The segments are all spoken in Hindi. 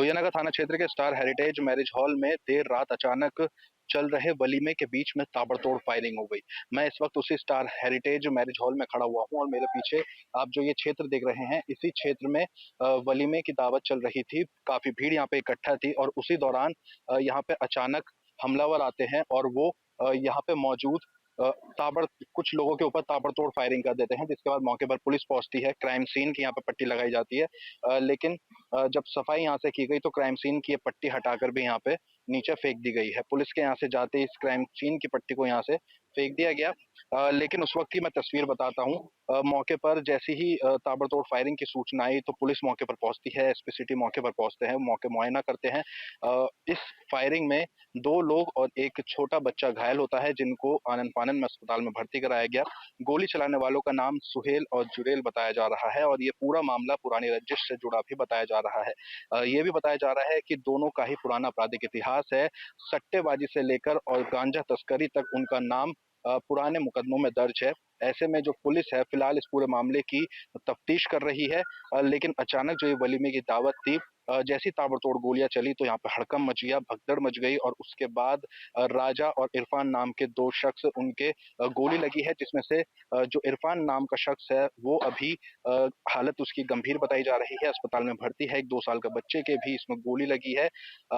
लोहियानगर थाना क्षेत्र के स्टार हेरिटेज मैरिज हॉल में देर रात अचानक चल रहे वलीमे के बीच में ताबड़तोड़ फायरिंग हो गई। मैं इस वक्त उसी स्टार हेरिटेज मैरिज हॉल में खड़ा हुआ हूं और मेरे पीछे आप जो ये क्षेत्र देख रहे हैं, इसी क्षेत्र में वलीमे की दावत चल रही थी। काफी भीड़ यहाँ पे इकट्ठा थी और उसी दौरान यहाँ पे अचानक हमलावर आते हैं और वो यहाँ पे मौजूद अ, ताबड़ कुछ लोगों के ऊपर ताबड़तोड़ फायरिंग कर देते हैं, जिसके बाद मौके पर पुलिस पहुंचती है। क्राइम सीन की यहाँ पे पट्टी लगाई जाती है, लेकिन जब सफाई यहाँ से की गई तो क्राइम सीन की ये पट्टी हटाकर भी यहाँ पे नीचे फेंक दी गई है। पुलिस के यहाँ से जाते ही इस क्राइम सीन की पट्टी को यहाँ से फेंक दिया गया। लेकिन उस वक्त की मैं तस्वीर बताता हूँ। मौके पर जैसी ही ताबड़तोड़ फायरिंग की सूचना आई तो पुलिस मौके पर पहुंचती है, एसपी सिटी मौके पर पहुंचते हैं, मौके मुआयना करते हैं। इस फायरिंग में 2 लोग और एक छोटा बच्चा घायल होता है, जिनको आनन फानन में अस्पताल में भर्ती कराया गया। गोली चलाने वालों का नाम सुहेल और जुरेल बताया जा रहा है और ये पूरा मामला पुरानी रंजिश से जुड़ा भी बताया जा रहा है। ये भी बताया जा रहा है कि दोनों का ही पुराना आपराधिक इतिहास है। सट्टेबाजी से लेकर और गांजा तस्करी तक उनका नाम पुराने मुकदमों में दर्ज है। ऐसे में जो पुलिस है फिलहाल इस पूरे मामले की तफ्तीश कर रही है। लेकिन अचानक जो ये वलीमे की दावत थी, जैसी ताबड़तोड़ गोलियां चली तो यहाँ पे हड़कंप मच गया, भगदड़ मच गई और उसके बाद राजा और इरफान नाम के 2 शख्स उनके गोली लगी है, जिसमें से जो इरफान नाम का शख्स है वो अभी हालत उसकी गंभीर बताई जा रही है, अस्पताल में भर्ती है। एक 2 साल का बच्चे के भी इसमें गोली लगी है।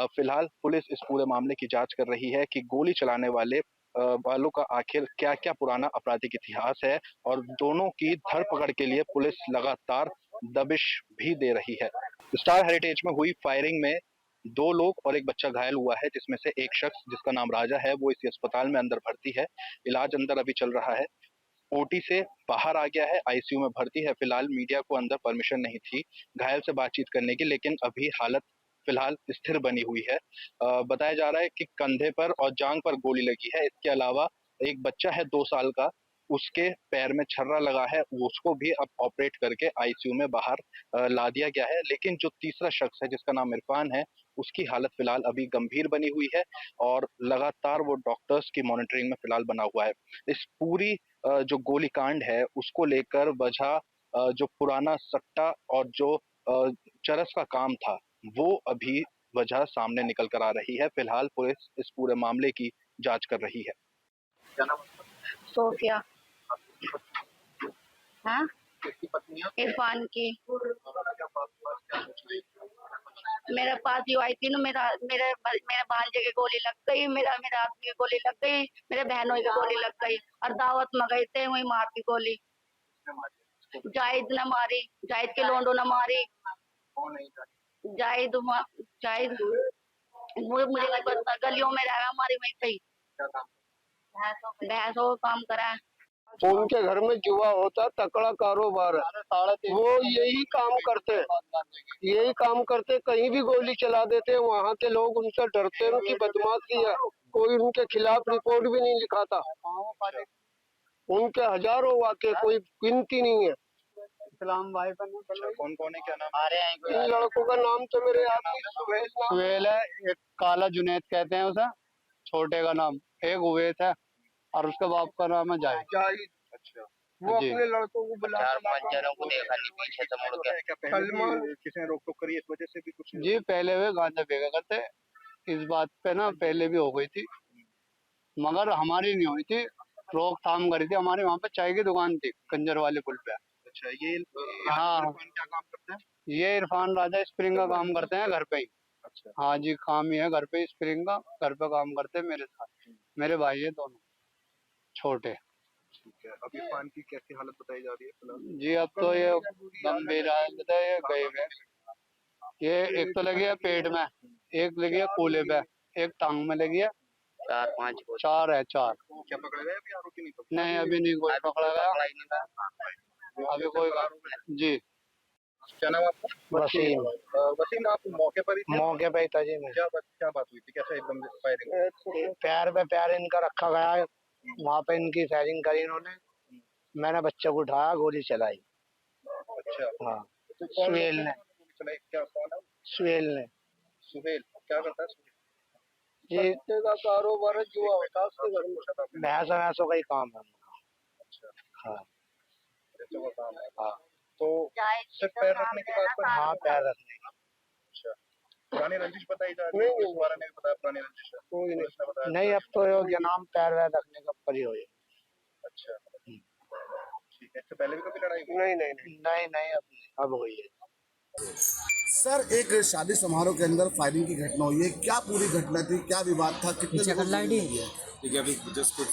फिलहाल पुलिस इस पूरे मामले की जांच कर रही है कि गोली चलाने वालों का आखिर क्या-क्या पुराना आपराधिक इतिहास है और दोनों की धरपकड़ के लिए पुलिस लगातार दबिश भी दे रही है। स्टार हेरिटेज में हुई फायरिंग में 2 लोग और एक बच्चा घायल हुआ है, जिसमें से एक शख्स जिसका नाम राजा है वो इसी अस्पताल में अंदर भर्ती है। इलाज अंदर अभी चल रहा है। ओटी से बाहर आ गया है, आईसीयू में भर्ती है। फिलहाल मीडिया को अंदर परमिशन नहीं थी घायल से बातचीत करने की, लेकिन अभी हालत फिलहाल स्थिर बनी हुई है। बताया जा रहा है कि कंधे पर और जांघ पर गोली लगी है। इसके अलावा एक बच्चा है 2 साल का, उसके पैर में छर्रा लगा है, उसको भी अब ऑपरेट करके आईसीयू में बाहर ला दिया गया है। लेकिन जो तीसरा शख्स है जिसका नाम इरफान है, उसकी हालत फिलहाल अभी गंभीर बनी हुई है और लगातार वो डॉक्टर्स की मॉनिटरिंग में फिलहाल बना हुआ है। इस पूरी जो गोलीकांड है उसको लेकर वजह जो पुराना सट्टा और जो चरस का काम था वो अभी वजह सामने निकल कर आ रही है। फिलहाल पुलिस इस पूरे मामले की जांच कर रही है। क्या नाम है? सोफिया। हाँ, किसकी पत्नी है? इरफान की। क्या बात हुआ? क्या कुछ हुई? मेरे पास जो आई थी ना, मेरा मेरे मेरे भांजे की गोली लग गई, मेरा मेरा आदमी की गोली लग गई, मेरे बहनों की गोली लग गई और दावत में गए थे वही मार की गोली। किसने मारी? जाहिद ने मारी, जाहिद के लोंडो ने मारी। कौन है ये? जाहिद जाहिद मुझे नहीं पता, गलियों में रह रहा हमारी वहीं पे ही। क्या काम? भैंसों का काम करा है। उनके घर में जुआ होता, तकड़ा कारोबार है। वो यही काम करते, यही काम करते, कहीं भी गोली चला देते। वहाँ के लोग उनसे डरते, उनकी बदमाशी है। कोई उनके खिलाफ रिपोर्ट भी नहीं लिखाता। उनके हजारों वाक़े, कोई गिनती नहीं है। सलाम भाई। कौन कौन है, क्या नाम? इन लड़कों का नाम तो मेरे याद नहीं। सुहेल है, एक काला जुनैद कहते हैं उसे, छोटे का नाम, एक उवैस है और उसके बाप का नाम है जाहिद। अच्छा, वो अपने लड़कों को बुला को देखा नहीं पीछे से मुड़ के। क्या पहले भी किसी ने रोक टोक करी इस वजह से भी कुछ? जी पहले वे गांजा फेंका करते, इस बात पे ना पहले भी हो गई थी, मगर हमारी नहीं हुई थी। रोकथाम करी थी हमारे, वहाँ पे चाय की दुकान थी कंजर वाले पुल पे। अच्छा, ये हाँ, इरफान क्या काम करते हैं? ये इरफान राजा स्प्रिंग का काम करते हैं घर पे ही। अच्छा, हाँ जी, काम ही है घर पे, स्प्रिंग का घर पे काम करते हैं मेरे साथ। मेरे भाई है दोनों छोटे। ठीक है। अभी इरफान की कैसी हालत बताई जा रही है फिलहाल? जी अब तो ये गंभीर हालत है, ये गए हुए। ये एक तो लगी है पेट में, एक लगी है कूल्हे पे, एक टांग में लगी है। 4-5 4 है, 4। क्या पकड़े गए अभी आरोपी? नहीं पकड़े? नहीं अभी नहीं कोई पकड़ा गया, अभी कोई जी। क्या नाम आपका? वसीम। वसीम, आप मौके पर ही थे? मौके पे ही था जी। मैं क्या बात हुई थी? कैसे एकदम फायरिंग? पैर पे पैर इनका रखा गया है, वहाँ पे इनकी फायरिंग करी इन्होंने। मैंने बच्चे को उठाया, गोली चलाई। अच्छा, हाँ, तो कौन सुहेल ने। गोली चलाई? क्या कौन है? सुहेल ने। सुहेल क्या करता है? ये का कारोबार है, जुआ होता है उसके घर में। भैंसों का ही काम है उनका। अच्छा, हाँ बच्चों का काम है। हाँ तो सिर्फ पैर रखने की बात पर? हाँ, पैर रखने का। अच्छा, पुरानी रंजिश बताई जा रही है, नहीं, पुलिस वाला ने भी बताया पुरानी रंजिश है, कोई पुलिस ने बताया। नहीं, अब तो ये नाम पैर वैर रखने का पर ही हो जाए। अच्छा ठीक है, इससे पहले भी कभी लड़ाई हुई? नहीं नहीं नहीं। नहीं नहीं, अब हुई है। सर, एक शादी समारोह के अंदर फायरिंग की घटना हुई है, क्या पूरी घटना थी, क्या विवाद था, कितने लोगों को गोली लगी है? देखिए, अभी जस्ट कुछ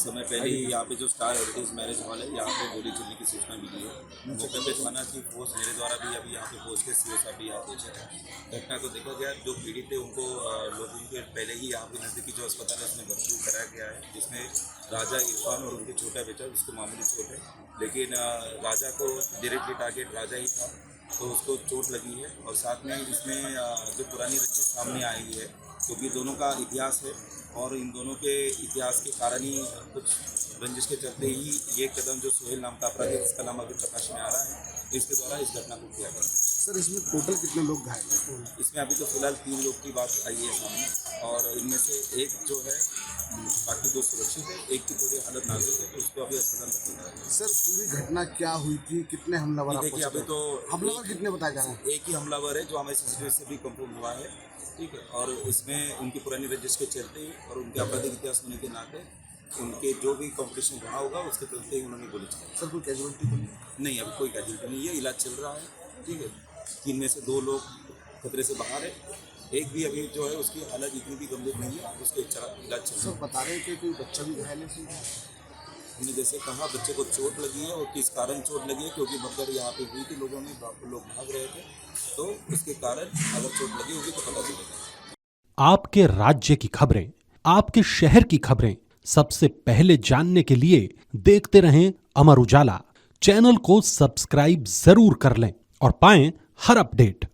समय पहले ही यहाँ पे जो स्टार हेरिटेज मैरिज हॉल है, यहाँ पे गोली चलने की सूचना मिली है। मौके पे थाना की फोर्स मेरे द्वारा भी अभी यहाँ पे पहुँच के सीओ साहब भी यहाँ पहुँचे हैं। घटना को देखा गया, जो पीड़ित थे उनको लोगों के पहले ही यहाँ पे नज़दीकी जो अस्पताल है उसमें भर्ती कराया गया है, जिसमें राजा इरफान और उनके छोटा बेटा जिसको मामूली चोट है, लेकिन राजा को डायरेक्टली टारगेट राजा ही था, तो उसको चोट लगी है। और साथ में इसमें जो पुरानी रंजिश सामने आई है, क्योंकि दोनों का इतिहास है और इन दोनों के इतिहास के कारण ही कुछ रंजिश के चलते ही ये कदम जो सोहेल नाम का अपराधी जिसका नाम अभी प्रकाश में आ रहा है, इसके द्वारा इस घटना को किया गया। सर, इसमें टोटल कितने लोग घायल हैं? इसमें अभी तो फिलहाल 3 लोग की बात आई है सामने, और इनमें से एक जो है, बाकी 2 सुरक्षित है, एक की थोड़ी हालत नाजुक है, तो उसको अभी अस्पताल में रखा गया है। सर, पूरी घटना क्या हुई थी, कितने हमलावर? देखिए, अभी तो हमलावर कितने बताए जा रहे हैं? एक ही हमलावर है जो हमें सीसीटीवी से भी कंफर्म हुआ है, ठीक है। और इसमें उनकी पुरानी रंजिश के चलते और उनके आपराधिक इतिहास होने के नाते उनके जो भी कॉम्पिटिशन रहा होगा उसके चलते ही उन्होंने गोली चलाई। सर, कोई कैजुअलिटी तो नहीं? नहीं, अभी कोई कैजुअलिटी नहीं है, इलाज चल रहा है, ठीक है। 3 में से 2 लोग खतरे से बाहर है, एक भी अभी जो है उसकी हालत इतनी भी गंभीर नहीं है, उसके इलाज चल रहा सर, बता रहे हैं कि कोई बच्चा भी घायल है सर? हमने जैसे कहा, बच्चे को चोट लगी है, और किस कारण चोट लगी है, क्योंकि भगदड़ यहाँ पे हुई थी, लोग भाग रहे थे, तो इसके कारण अगर चोट लगी होगी तो पता चलेगा। आपके राज्य की खबरें, आपके शहर की खबरें सबसे पहले जानने के लिए देखते रहें अमर उजाला। चैनल को सब्सक्राइब जरूर कर लें और पाएं हर अपडेट।